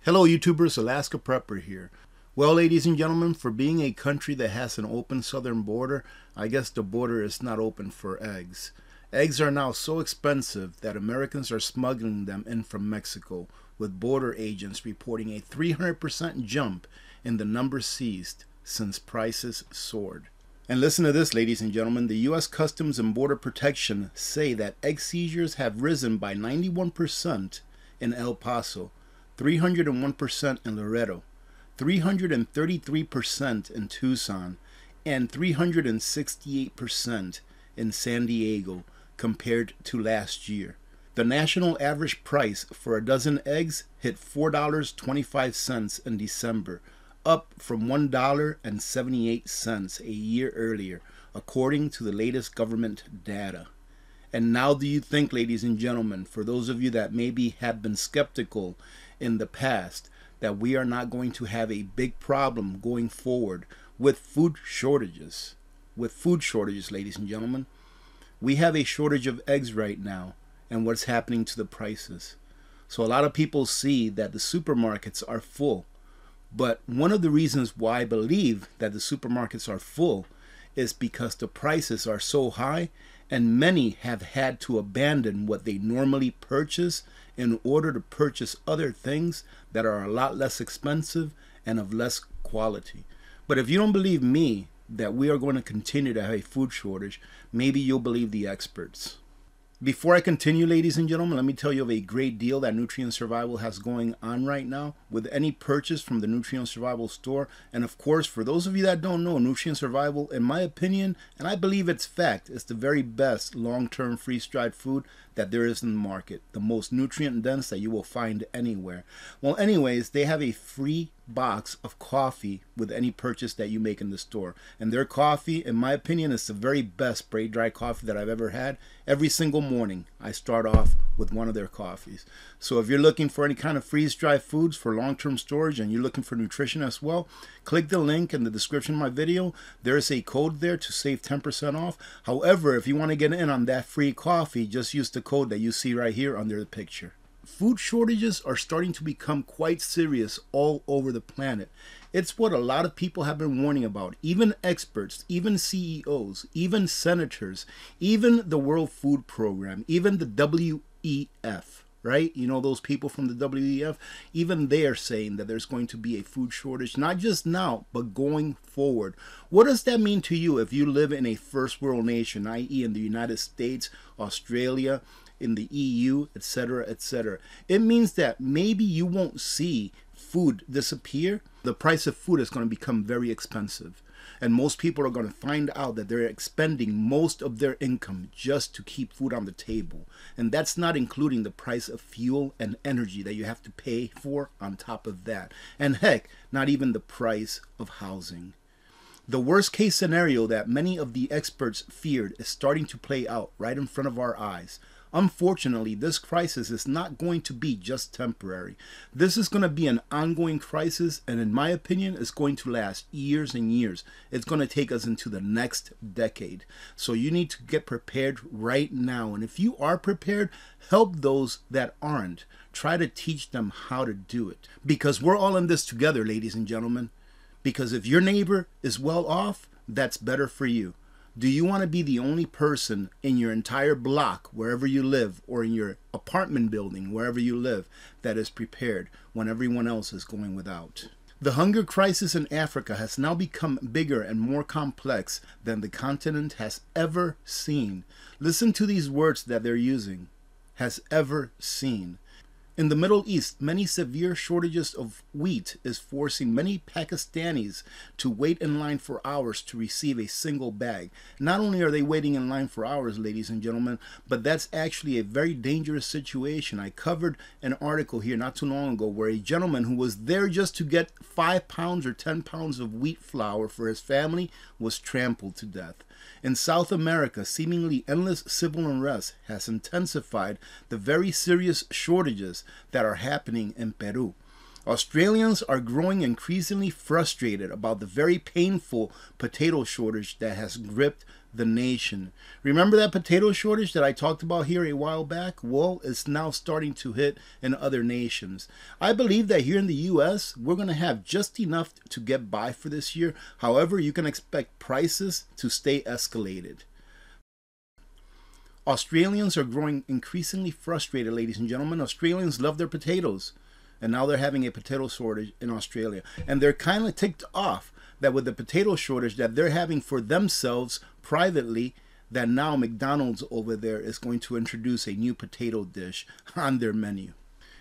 Hello YouTubers, Alaska Prepper here. Well, ladies and gentlemen, for being a country that has an open southern border, I guess the border is not open for eggs. Eggs are now so expensive that Americans are smuggling them in from Mexico, with border agents reporting a 300% jump in the number seized since prices soared. And listen to this, ladies and gentlemen, the U.S. Customs and Border Protection say that egg seizures have risen by 91% in El Paso, 301% in Laredo, 333% in Tucson, and 368% in San Diego compared to last year. The national average price for a dozen eggs hit $4.25 in December, up from $1.78 a year earlier, according to the latest government data. And now do you think, ladies and gentlemen, for those of you that maybe have been skeptical in the past, that we are not going to have a big problem going forward with food shortages? With food shortages, ladies and gentlemen. We have a shortage of eggs right now, and what's happening to the prices. So a lot of people see that the supermarkets are full. But one of the reasons why I believe that the supermarkets are full is because the prices are so high, and many have had to abandon what they normally purchase in order to purchase other things that are a lot less expensive and of less quality. But if you don't believe me that we are going to continue to have a food shortage, maybe you'll believe the experts. Before I continue, ladies and gentlemen, let me tell you of a great deal that Nutrient Survival has going on right now with any purchase from the Nutrient Survival store. And of course, for those of you that don't know, Nutrient Survival, in my opinion, and I believe it's fact, is the very best long-term freeze-dried food that there is in the market. The most nutrient-dense that you will find anywhere. Well, anyways, they have a free box of coffee with any purchase that you make in the store. And their coffee, in my opinion, is the very best spray-dried coffee that I've ever had. Every single morning, I start off with one of their coffees. So if you're looking for any kind of freeze-dried foods for long-term storage and you're looking for nutrition as well, click the link in the description of my video. There's a code there to save 10% off. However, if you want to get in on that free coffee, just use the code that you see right here under the picture. Food shortages are starting to become quite serious all over the planet. It's what a lot of people have been warning about. Even experts, even CEOs, even senators, even the World Food Program, even the WEF, right? You know, those people from the WEF, even they are saying that there's going to be a food shortage, not just now, but going forward. What does that mean to you if you live in a first world nation, i.e. in the United States, Australia, in the EU, etc., etc.? It means that maybe you won't see food disappear. The price of food is going to become very expensive. And most people are going to find out that they're expending most of their income just to keep food on the table. And that's not including the price of fuel and energy that you have to pay for on top of that. And heck, not even the price of housing. The worst case scenario that many of the experts feared is starting to play out right in front of our eyes. Unfortunately, this crisis is not going to be just temporary. This is going to be an ongoing crisis, and in my opinion, it's going to last years and years. It's going to take us into the next decade. So you need to get prepared right now. And if you are prepared, help those that aren't. Try to teach them how to do it. Because we're all in this together, ladies and gentlemen. Because if your neighbor is well off, that's better for you. Do you want to be the only person in your entire block, wherever you live, or in your apartment building, wherever you live, that is prepared when everyone else is going without? The hunger crisis in Africa has now become bigger and more complex than the continent has ever seen. Listen to these words that they're using. Has ever seen. In the Middle East, many severe shortages of wheat is forcing many Pakistanis to wait in line for hours to receive a single bag. Not only are they waiting in line for hours, ladies and gentlemen, but that's actually a very dangerous situation. I covered an article here not too long ago where a gentleman who was there just to get 5 pounds or 10 pounds of wheat flour for his family was trampled to death. In South America, seemingly endless civil unrest has intensified the very serious shortages that are happening in Peru. Australians are growing increasingly frustrated about the very painful potato shortage that has gripped the nation. Remember that potato shortage that I talked about here a while back? Well, it's now starting to hit in other nations. I believe that here in the US, we're going to have just enough to get by for this year. However, you can expect prices to stay escalated. Australians are growing increasingly frustrated, ladies and gentlemen. Australians love their potatoes, and now they're having a potato shortage in Australia. And they're kind of ticked off that with the potato shortage that they're having for themselves privately, that now McDonald's over there is going to introduce a new potato dish on their menu.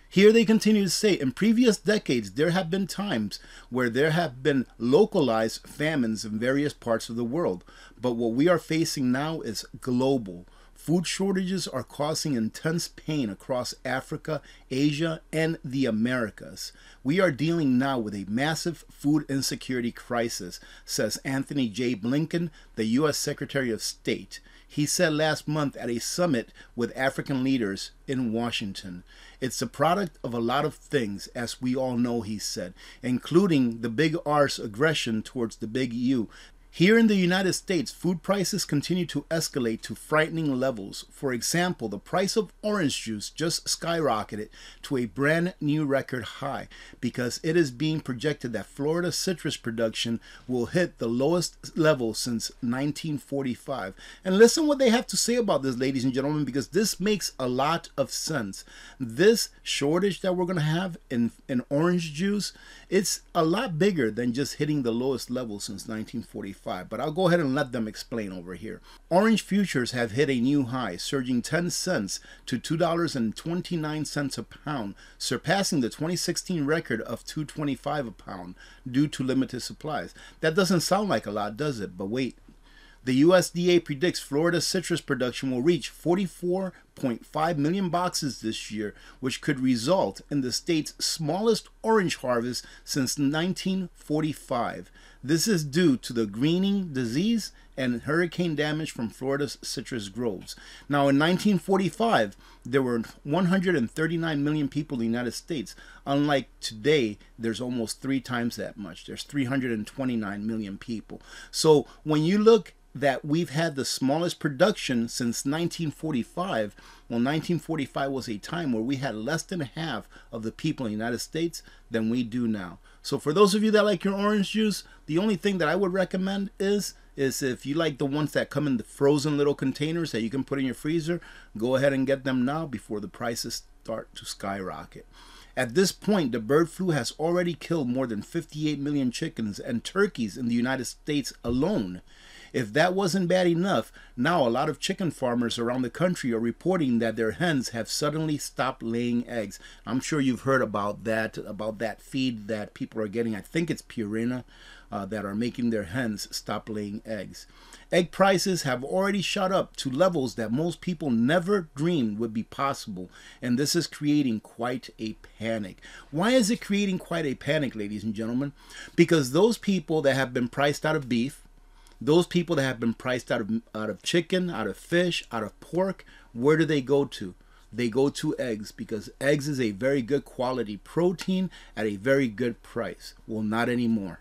Here they continue to say, in previous decades, there have been times where there have been localized famines in various parts of the world. But what we are facing now is global. Food shortages are causing intense pain across Africa, Asia, and the Americas. We are dealing now with a massive food insecurity crisis, says Anthony J. Blinken, the U.S. Secretary of State. He said last month at a summit with African leaders in Washington. It's a product of a lot of things, as we all know, he said, including the big R's aggression towards the big U. Here in the United States, food prices continue to escalate to frightening levels. For example, the price of orange juice just skyrocketed to a brand new record high because it is being projected that Florida citrus production will hit the lowest level since 1945. And listen what they have to say about this, ladies and gentlemen, because this makes a lot of sense. This shortage that we're going to have in orange juice, it's a lot bigger than just hitting the lowest level since 1945. But I'll go ahead and let them explain over here. Orange futures have hit a new high, surging 10 cents to $2.29 a pound, surpassing the 2016 record of $2.25 a pound due to limited supplies. That doesn't sound like a lot, does it? But wait. The USDA predicts Florida's citrus production will reach 44.5 million boxes this year, which could result in the state's smallest orange harvest since 1945. This is due to the greening disease and hurricane damage from Florida's citrus groves. Now, in 1945, there were 139 million people in the United States. Unlike today, there's almost 3 times that much. There's 329 million people. So when you look that we've had the smallest production since 1945. Well, 1945 was a time where we had less than half of the people in the United States than we do now. So for those of you that like your orange juice, the only thing that I would recommend is if you like the ones that come in the frozen little containers that you can put in your freezer, go ahead and get them now before the prices start to skyrocket. At this point, the bird flu has already killed more than 58 million chickens and turkeys in the United States alone. If that wasn't bad enough, now a lot of chicken farmers around the country are reporting that their hens have suddenly stopped laying eggs. I'm sure you've heard about that feed that people are getting. I think it's Purina that are making their hens stop laying eggs. Egg prices have already shot up to levels that most people never dreamed would be possible, and this is creating quite a panic. Why is it creating quite a panic, ladies and gentlemen? Because those people that have been priced out of beef, those people that have been priced out of chicken, out of fish, out of pork, where do they go to? They go to eggs, because eggs is a very good quality protein at a very good price. Well, not anymore.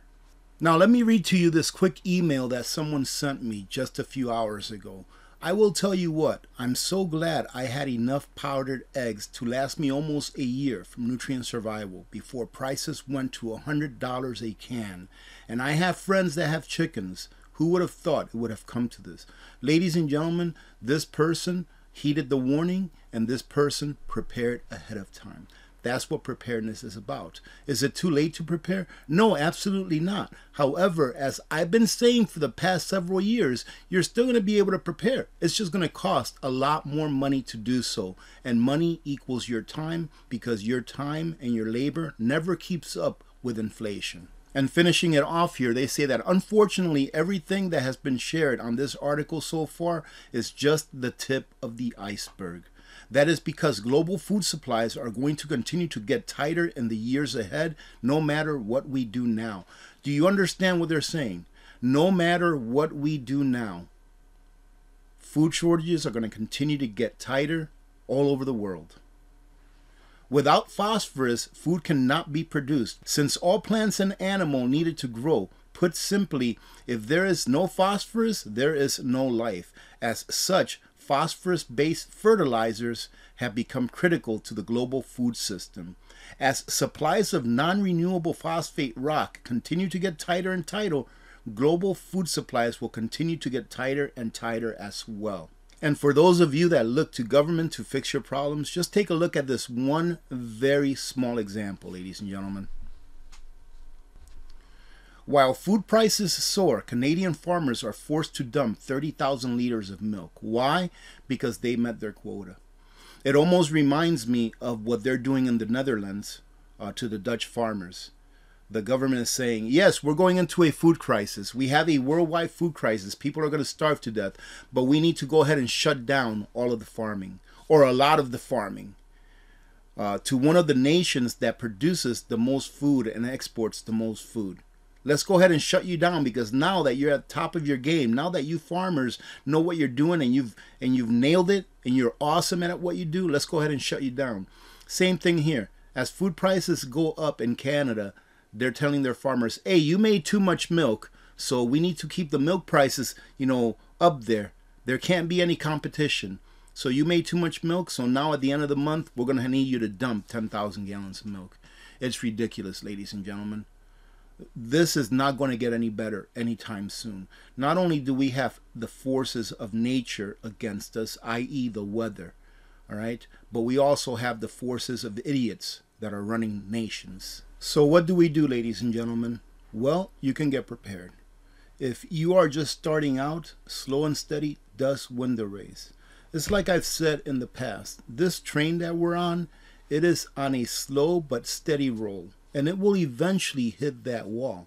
Now, let me read to you this quick email that someone sent me just a few hours ago. I will tell you what, I'm so glad I had enough powdered eggs to last me almost a year from Nutrient Survival before prices went to $100 a can. And I have friends that have chickens. Who would have thought it would have come to this? Ladies and gentlemen, this person heeded the warning, and this person prepared ahead of time. That's what preparedness is about. Is it too late to prepare? No, absolutely not. However, as I've been saying for the past several years, you're still going to be able to prepare. It's just going to cost a lot more money to do so. And money equals your time, because your time and your labor never keeps up with inflation. And finishing it off here, they say that unfortunately everything that has been shared on this article so far is just the tip of the iceberg. That is because global food supplies are going to continue to get tighter in the years ahead, no matter what we do now. Do you understand what they're saying? No matter what we do now, food shortages are going to continue to get tighter all over the world. Without phosphorus, food cannot be produced. Since all plants and animals needed to grow, put simply, if there is no phosphorus, there is no life. As such, phosphorus-based fertilizers have become critical to the global food system. As supplies of non-renewable phosphate rock continue to get tighter and tighter, global food supplies will continue to get tighter and tighter as well. And for those of you that look to government to fix your problems, just take a look at this one very small example, ladies and gentlemen. While food prices soar, Canadian farmers are forced to dump 30,000 liters of milk. Why? Because they met their quota. It almost reminds me of what they're doing in the Netherlands to the Dutch farmers. The government is saying, yes, we're going into a food crisis. We have a worldwide food crisis. People are going to starve to death, but we need to go ahead and shut down all of the farming, or a lot of the farming, to one of the nations that produces the most food and exports the most food. Let's go ahead and shut you down, because now that you're at the top of your game, now that you farmers know what you're doing and you've nailed it and you're awesome at what you do, let's go ahead and shut you down. Same thing here. As food prices go up in Canada, they're telling their farmers, hey, you made too much milk, so we need to keep the milk prices, up there. There can't be any competition. So you made too much milk, so now at the end of the month, we're going to need you to dump 10,000 gallons of milk. It's ridiculous, ladies and gentlemen. This is not going to get any better anytime soon. Not only do we have the forces of nature against us, i.e. the weather, all right, but we also have the forces of the idiots that are running nations. So what do we do, ladies and gentlemen? Well, you can get prepared. If you are just starting out, slow and steady does win the race. It's like I've said in the past, this train that we're on, it is on a slow but steady roll, and it will eventually hit that wall.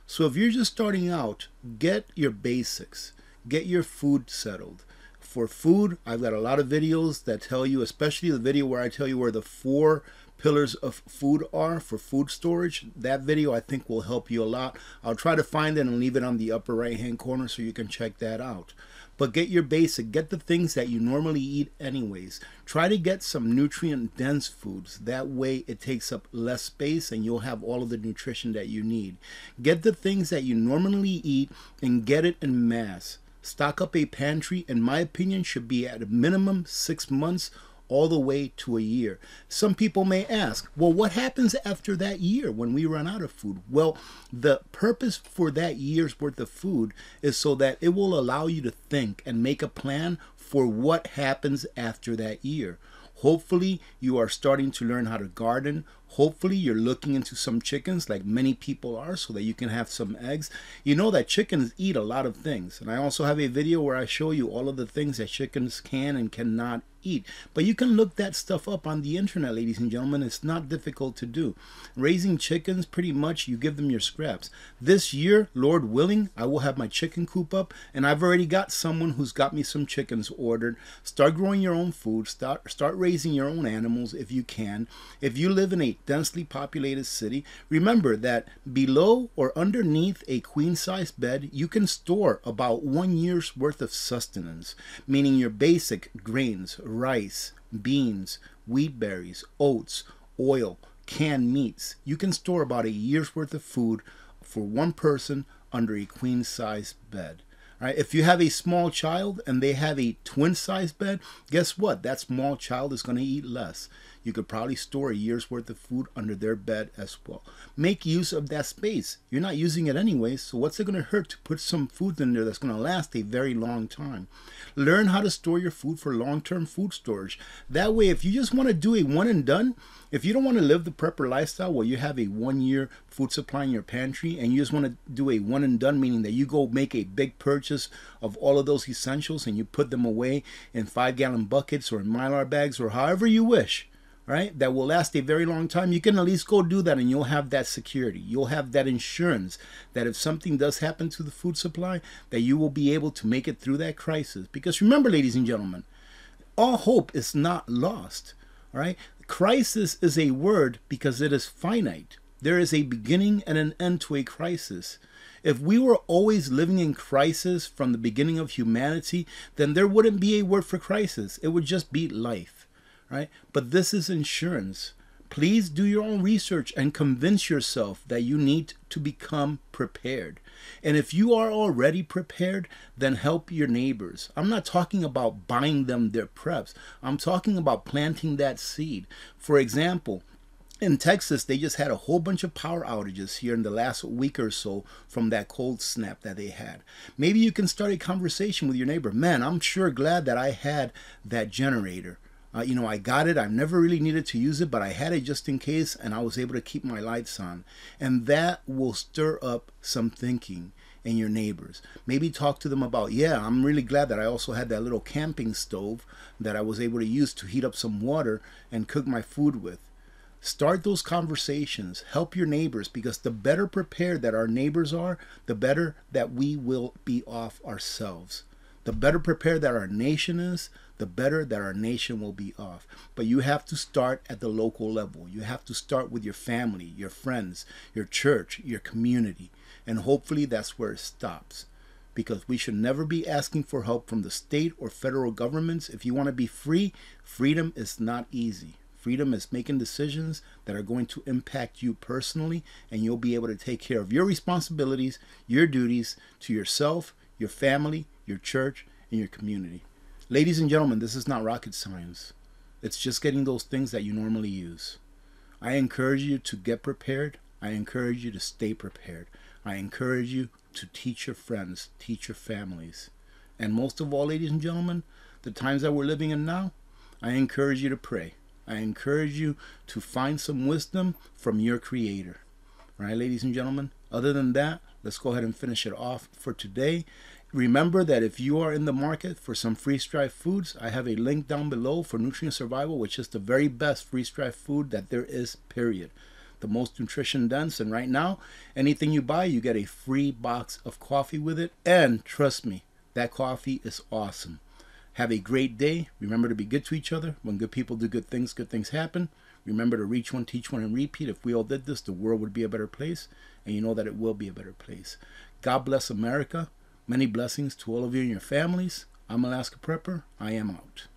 So if you're just starting out, get your basics, get your food settled. For food, I've got a lot of videos that tell you, especially the video where I tell you where the 4 pillars of food are for food storage. That video I think will help you a lot. I'll try to find it and leave it on the upper right hand corner so you can check that out. But get your basic, get the things that you normally eat anyways. Try to get some nutrient dense foods. That way it takes up less space and you'll have all of the nutrition that you need. Get the things that you normally eat and get it in mass. Stock up a pantry, in my opinion, should be at a minimum 6 months all the way to a year. Some people may ask, well, what happens after that year when we run out of food? Well, the purpose for that year's worth of food is so that it will allow you to think and make a plan for what happens after that year. Hopefully, you are starting to learn how to garden. Hopefully, you're looking into some chickens like many people are so that you can have some eggs. You know that chickens eat a lot of things. And I also have a video where I show you all of the things that chickens can and cannot eat. But you can look that stuff up on the internet, ladies and gentlemen. It's not difficult to do. Raising chickens, pretty much, you give them your scraps. This year, Lord willing, I will have my chicken coop up. And I've already got someone who's got me some chickens ordered. Start growing your own food. Start raising your own animals if you can. If you live in a densely populated city, remember that below or underneath a queen-size bed, you can store about 1 year's worth of sustenance, meaning your basic grains, rice, beans, wheat berries, oats, oil, canned meats. You can store about a year's worth of food for one person under a queen-size bed. All right, if you have a small child and they have a twin-size bed, guess what? That small child is going to eat less. You could probably store a year's worth of food under their bed as well. Make use of that space. You're not using it anyway, so what's it going to hurt to put some food in there that's going to last a very long time? Learn how to store your food for long-term food storage. That way, if you just want to do a one and done, if you don't want to live the prepper lifestyle where you have a 1 year food supply in your pantry and you just want to do a one and done, meaning that you go make a big purchase of all of those essentials and you put them away in 5-gallon buckets or in Mylar bags or however you wish, right, that will last a very long time, you can at least go do that and you'll have that security. You'll have that insurance that if something does happen to the food supply, that you will be able to make it through that crisis. Because remember, ladies and gentlemen, all hope is not lost, all right? Crisis is a word because it is finite. There is a beginning and an end to a crisis. If we were always living in crisis from the beginning of humanity, then there wouldn't be a word for crisis. It would just be life. Right? But this is insurance. Please do your own research and convince yourself that you need to become prepared. And if you are already prepared, then help your neighbors. I'm not talking about buying them their preps. I'm talking about planting that seed. For example, in Texas, they just had a whole bunch of power outages here in the last week or so from that cold snap that they had. Maybe you can start a conversation with your neighbor. Man, I'm sure glad that I had that generator. I got it. I never really needed to use it, but I had it just in case, and I was able to keep my lights on. And that will stir up some thinking in your neighbors. Maybe talk to them about, yeah, I'm really glad that I also had that little camping stove that I was able to use to heat up some water and cook my food with. Start those conversations. Help your neighbors, because the better prepared that our neighbors are, the better that we will be off ourselves. The better prepared that our nation is, the better that our nation will be off. But you have to start at the local level. You have to start with your family, your friends, your church, your community. And hopefully that's where it stops. Because we should never be asking for help from the state or federal governments. If you want to be free, freedom is not easy. Freedom is making decisions that are going to impact you personally, and you'll be able to take care of your responsibilities, your duties to yourself, your family, your church, and your community. Ladies and gentlemen, this is not rocket science. It's just getting those things that you normally use. I encourage you to get prepared. I encourage you to stay prepared. I encourage you to teach your friends, teach your families. And most of all, ladies and gentlemen, the times that we're living in now, I encourage you to pray. I encourage you to find some wisdom from your Creator. All right, ladies and gentlemen? Other than that, let's go ahead and finish it off for today. Remember that if you are in the market for some freeze-dried foods, I have a link down below for Nutrient Survival, which is the very best freeze-dried food that there is, period. The most nutrition dense, and right now, anything you buy, you get a free box of coffee with it. And trust me, that coffee is awesome. Have a great day. Remember to be good to each other. When good people do good things happen. Remember to reach one, teach one, and repeat. If we all did this, the world would be a better place. And you know that it will be a better place. God bless America. Many blessings to all of you and your families. I'm Alaska Prepper. I am out.